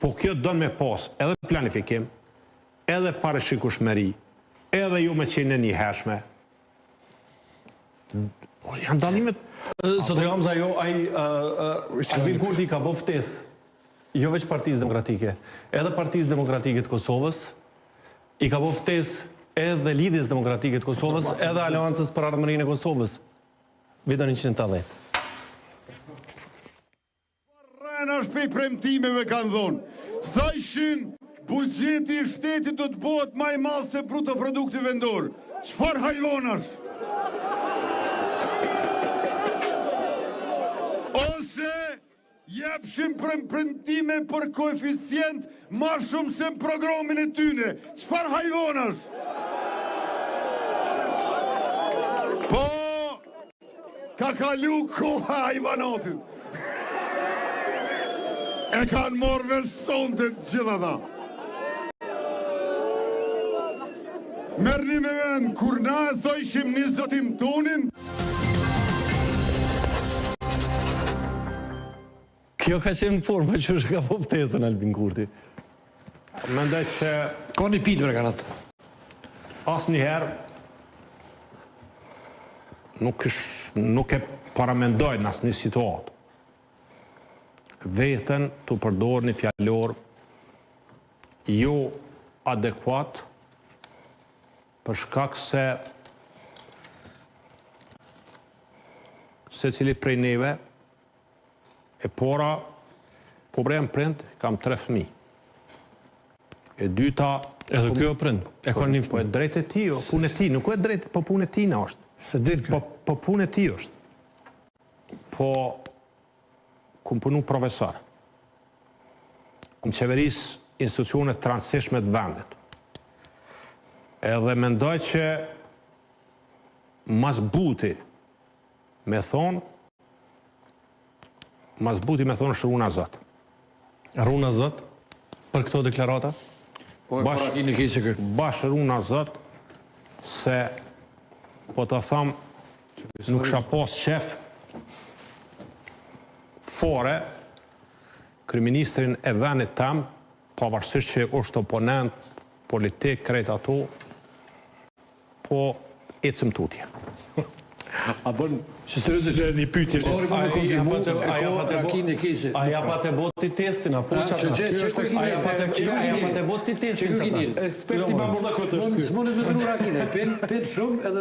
Po kjo do me pas edhe planifikim, edhe parashikueshmëri, edhe ju me qenë një hershme. Janë dallimet. Zotri Hamza, jo, Albin Kurti ka bo ftesë, jo veç Partisë Demokratike, edhe Partisë Demokratike të Kosovës, i ka bo ftesë edhe Lidhjes Demokratike të Kosovës, edhe Aleancës për Ardhmërinë e Kosovës, vitën 180. Rena shpej premtimeve kanë dhonë. Thajshin, buxheti i shtetit do të bëhet më i madh se bruto produkti vendor. Çfarë hajvonash? Ose jepshin premtime për koeficient më shumë se në programin e tyne. Çfarë hajvonash? Po, ka kalu koha hajvanotit. E kanë morë versonte të gjitha ta. Merni me vend, kur na e thojshim një zotim tonin. Kjo ka qenë në forma që është ka po ftesën Albin Kurti. Mendoj që Ka një pitë për kanat. asnjëherë nuk e paramendoj në asnjë situatë vetën të përdor një fjallor jo adekuat për shkak se cili prej neve e pora po brejmë prind, kam 3 fëmijë. E dyta Edhe kjo prind, e ka një po e drejtë e ti, punë e ti, nuk e drejtë, po punë e ti në është. Se din kjo. Po punë e ti është. Po kum punu profesor, kum qeveris institucionet të rëndësishme të vendit. Edhe mendoj që mas buti me thonë është Runa Zot. Runa Zot, për këto deklarata? Bashkë Runa Zot, se po të thamë nuk shë pas qef fore, kryeministrin e vendit tam, pavarësisht që është oponent politik, krejt ato, po ecëm tutje. A bën Që seriozisht një pyetje. A ja pa të boti testin, apo çfarë? A ja pa të boti testin. Eksperti ma mërda këtë është pyet. Së mundet me të nura Rakine, pen shumë edhe